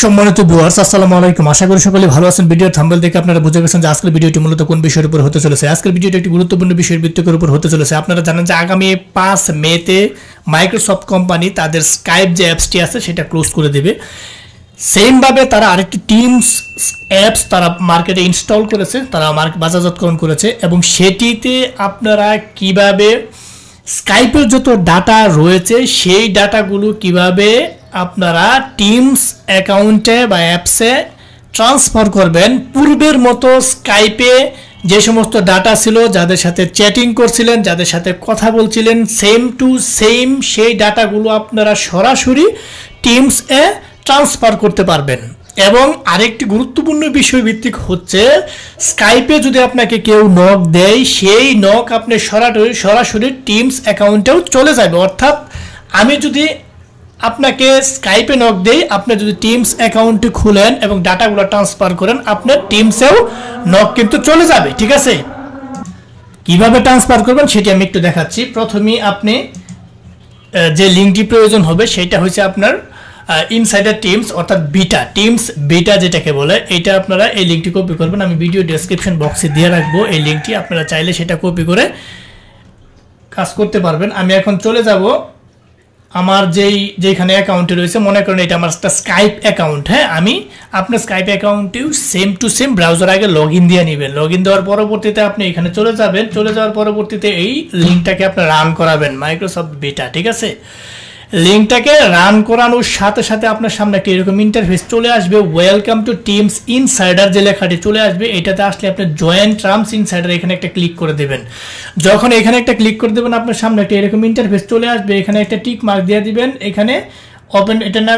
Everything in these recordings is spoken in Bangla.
সম্মানিত ভিউয়ার্স, আসসালামু আলাইকুম। আশা করি সকলে ভালো আছেন। ভিডিওর থাম্বনেল দেখে আপনারা বুঝে গেছেন যে আজকের ভিডিওটি মূলত কোন বিষয়ের উপর হতে চলেছে। আজকের ভিডিওটি একটি গুরুত্বপূর্ণ বিষয়ের ভিত্তির উপর হতে চলেছে। আপনারা জানেন যে আগামী 5 মেতে মাইক্রোসফট কোম্পানি তাদের স্কাইপ যে অ্যাপসটি আছে সেটা ক্লোজ করে দেবে। সেম ভাবে তারা আরেকটি টিমস অ্যাপস তারা মার্কেটে ইনস্টল করেছে, তারা বাজারজাতকরণ করেছে এবং সেটিতে আপনারা কিভাবে স্কাইপের যত ডাটা রয়েছে সেই ডাটাগুলো কিভাবে আপনারা টিমস অ্যাকাউন্টে বা অ্যাপসে ট্রান্সফার করবেন। পূর্বের মতো স্কাইপে যে সমস্ত ডাটা ছিল, যাদের সাথে চ্যাটিং করছিলেন, যাদের সাথে কথা বলছিলেন, সেম টু সেম সেই ডাটাগুলো আপনারা সরাসরি টিমসে ট্রান্সফার করতে পারবেন। এবং আরেকটি গুরুত্বপূর্ণ বিষয় ভিত্তিক হচ্ছে, স্কাইপে যদি আপনাকে কেউ নক দেয়, সেই নক আপনি সরাসরি টিমস অ্যাকাউন্টেও চলে যাবে। অর্থাৎ আমি যদি আপনাকে স্কাইপে নক দেই, আপনি যদি টিমস অ্যাকাউন্টটি খুলেন এবং ডাটাগুলো ট্রান্সফার করেন, আপনার টিমসেও নক কিন্তু চলে যাবে। ঠিক আছে, কিভাবে ট্রান্সফার করবেন সেটি আমি একটু দেখাচ্ছি। প্রথমেই আপনি যে লিঙ্কটি প্রয়োজন হবে সেটা হচ্ছে আপনার ইনসাইডার টিমস অর্থাৎ টিমস বিটা যেটাকে বলে, এটা আপনারা এই লিঙ্কটি কপি করবেন। আমি ভিডিও ডেসক্রিপশন বক্সে দিয়ে রাখবো এই লিঙ্কটি, আপনারা চাইলে সেটা কপি করে কাজ করতে পারবেন। আমি এখন চলে যাব আমার যেখানে অ্যাকাউন্টে রয়েছে, মনে করেন এটা আমার একটা স্কাইপ অ্যাকাউন্ট। হ্যাঁ, আমি আপনার স্কাইপ অ্যাকাউন্টেও সেম টু সেম ব্রাউজার আগে লগ ইন দিয়ে নেবেন। লগ ইন দেওয়ার পরবর্তীতে আপনি এখানে চলে যাবেন। চলে যাওয়ার পরবর্তীতে এই লিঙ্কটাকে আপনি রান করাবেন, মাইক্রোসফট বিটা। ঠিক আছে, লিঙ্কটাকে রান করানোর সাথে সাথে আপনার সামনে একটা এরকম ইন্টারফেস চলে আসবে। ওয়েলকাম টু টিমস ইনসাইডার যে লেখাটি চলে আসবে, এটাতে আসলে আপনি জয়েন টার্মস ইনসাইডার এখানে একটা ক্লিক করে দেবেন। যখন এখানে একটা ক্লিক করে দেবেন, আপনার সামনে একটা এরকম ইন্টারফেস চলে আসবে। এখানে একটা টিক মার্ক দিয়ে দিবেন, এখানে ওপেন এটা না,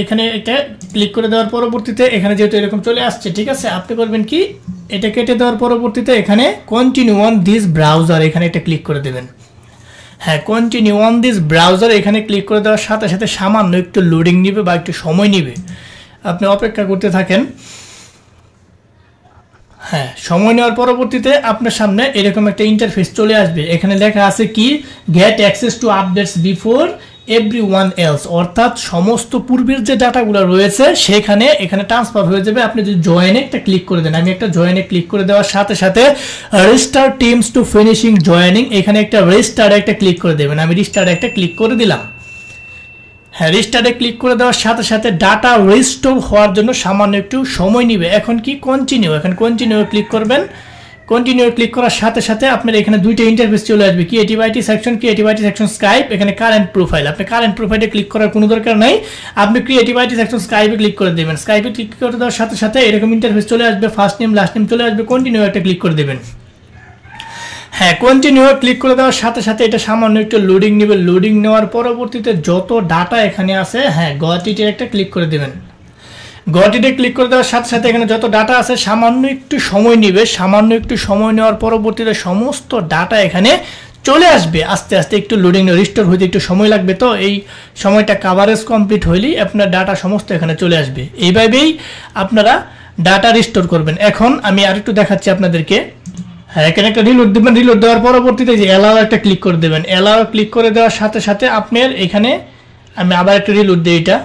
এখানে একটা ক্লিক করে দেওয়ার পরবর্তীতে এখানে যেহেতু এরকম চলে আসছে, ঠিক আছে, আপনি করবেন কি, এটা কেটে দেওয়ার পরবর্তীতে এখানে কন্টিনিউ অন দিস ব্রাউজার এখানে একটা ক্লিক করে দেবেন। হ্যাঁ, কন্টিনিউ অন দিস ব্রাউজার এখানে ক্লিক করে দেওয়ার সাথে সাথে সামান্য একটু লোডিং নিবে বা একটু সময় নিবে, আপনি অপেক্ষা করতে থাকেন। হ্যাঁ, সময় নেওয়ার পরবর্তীতে আপনার সামনে এরকম একটা ইন্টারফেস চলে আসবে। এখানে লেখা আছে কি, get access to updates before everyone else, অর্থাৎ সমস্ত পূর্বের যে ডাটাগুলো রয়েছে সেখানে এখানে ট্রান্সফার হয়ে যাবে। আপনি যদি জয়েনে একটা ক্লিক করে দেন, আমি একটা জয়েনে ক্লিক করে দেওয়ার সাথে সাথে restart teams to finishing joining, এখানে একটা রিস্টার্ট একটা ক্লিক করে দেবেন। আমি রিস্টার্ট একটা ক্লিক করে দিলাম। হ্যাঁ, রিস্টার্টে ক্লিক করে দেওয়ার সাথে সাথে ডাটা রিস্টোর হওয়ার জন্য সামান্য একটু সময় নেবে। এখন কি কন্টিনিউ, এখন কন্টিনিউ ক্লিক করবেন। কন্টিনিউ ক্লিক করার সাথে সাথে আপনার এখানে দুইটা ইন্টারফেস চলে আসবে, ক্রিয়েটিভ আইটি সেকশন স্কাইপ, এখানে কারেন্ট প্রোফাইল। আপনি কারেন্ট প্রোফাইলে ক্লিক করার কোনো দরকার নাই, আপনি ক্রিয়েটিভ আইটি সেকশন স্কাইপে ক্লিক করে দেবেন। স্কাইপে ক্লিক করে দেওয়ার সাথে সাথে এরকম ইন্টারফেস চলে আসবে, ফার্স্ট নেম লাস্ট নেম চলে আসবে, কন্টিনিউ একটা ক্লিক করে দেবেন। হ্যাঁ, কন্টিনিউ ক্লিক করে দেওয়ার সাথে সাথে এটা সামান্য একটু লোডিং নেবে। লোডিং নেওয়ার পরবর্তীতে যত ডাটা এখানে আছে, হ্যাঁ, গট ইটে একটা ক্লিক করে দেবেন। গট ইটে ক্লিক করে দেওয়ার সাথে সাথে এখানে যত ডাটা আছে সামান্য একটু সময় নেবে। সামান্য একটু সময় নেওয়ার পরবর্তীতে সমস্ত ডাটা এখানে চলে আসবে। আস্তে আস্তে একটু লোডিং রিস্টোর হইতে একটু সময় লাগবে, তো এই সময়টা কাভারেজ কমপ্লিট হইলেই আপনার ডাটা সমস্ত এখানে চলে আসবে। এইভাবেই আপনারা ডাটা রিস্টোর করবেন। এখন আমি আরেকটু দেখাচ্ছি আপনাদেরকে। হ্যাঁ, এখানে একটা রিলোড দেবেন। রিলোড দেওয়ার পরবর্তীতে যে অ্যালাও একটা ক্লিক করে দেবেন। অ্যালাও ক্লিক করে দেওয়ার সাথে সাথে আপনার এখানে, আমি আবার একটা রিলোড দিই এটা।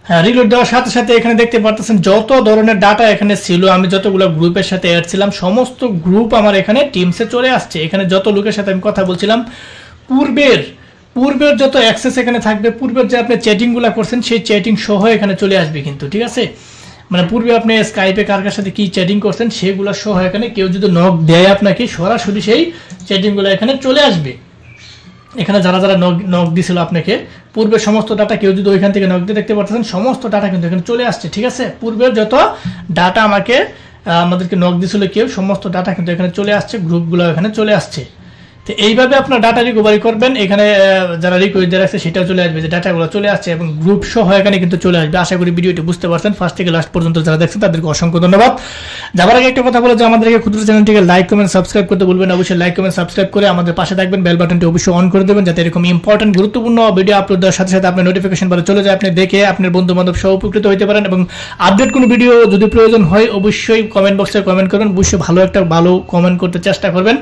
হ্যাঁ, রিলোড দেওয়ার সাথে সাথে এখানে দেখতে পাচ্ছেন যত ধরনের ডাটা এখানে ছিল, আমি যতগুলো গ্রুপের সাথে অ্যাড ছিলাম সমস্ত গ্রুপ আমার এখানে টিমসে চলে আসছে। এখানে যত লোকের সাথে আমি কথা বলছিলাম, পূর্বের যত অ্যাক্সেস এখানে থাকবে, পূর্বের যে আপনি চ্যাটিংগুলো করছেন সেই চ্যাটিং সহ এখানে চলে আসবে কিন্তু। ঠিক আছে, মানে পূর্বে আপনি স্কাইপে কার কার সাথে কি চ্যাটিং করছেন সেগুলো সহ এখানে কেউ যদি নক দেয় আপনাকে, সরাসরি সেই চ্যাটিংগুলো এখানে চলে আসবে। এখানে যারা যারা নক দিছিল আপনাকে পূর্বের সমস্ত ডাটা, কেউ যদি ওইখান থেকে নক দিয়ে, দেখতে পাচ্ছেন সমস্ত ডাটা কিন্তু এখানে চলে আসছে। ঠিক আছে, পূর্বের যত ডাটা আমাদেরকে নক দিছিল কেউ, সমস্ত ডাটা কিন্তু এখানে চলে আসছে, গ্রুপগুলো এখানে চলে আসছে। তো এইভাবে আপনার ডাটা রিকভারি করবেন। এখানে যারা রিকোয়েস্ট দেওয়া আছে সেটাও চলে আসবে, যে ডাটাগুলো চলে আসছে এবং গ্রুপ সহ এখানে কিন্তু চলে আসবে। আশা করি ভিডিওটি বুঝতে পারছেন। ফার্স্ট থেকে লাস্ট পর্যন্ত যারা দেখছেন তাদেরকে অসংখ্য ধন্যবাদ। যাবার আগে একটা কথা বলে যে আমাদেরকে ক্ষুদ্র চ্যানেলটিকে লাইক কমেন্ট সাবস্ক্রাইব করতে বলবেন। অবশ্যই লাইক কমেন্ট সাবস্ক্রাইব করে আমাদের পাশে থাকবেন, বেল বাটনটি অবশ্যই অন করে দেবেন, যাতে এরকম ইম্পর্টেন্ট গুরুত্বপূর্ণ ভিডিও আপলোড দেওয়ার সাথে সাথে আপনার নোটিফিকেশন বারে চলে যায়, আপনি দেখে আপনার বন্ধু বান্ধব সহ উপকৃত হতে পারেন। এবং আপডেট কোনো ভিডিও যদি প্রয়োজন হয় অবশ্যই কমেন্ট বক্সে কমেন্ট করবেন। অবশ্যই ভালো কমেন্ট করতে চেষ্টা করবেন।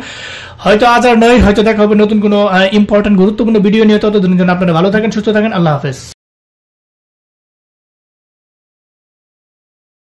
হয়তো আজ আর নয়, হয়তো দেখা হবে নতুন কোনো ইম্পর্টেন্ট গুরুত্বপূর্ণ ভিডিও নিয়ে। ততদিনের জন্য আপনারা ভালো থাকেন, সুস্থ থাকেন। আল্লাহ হাফেজ।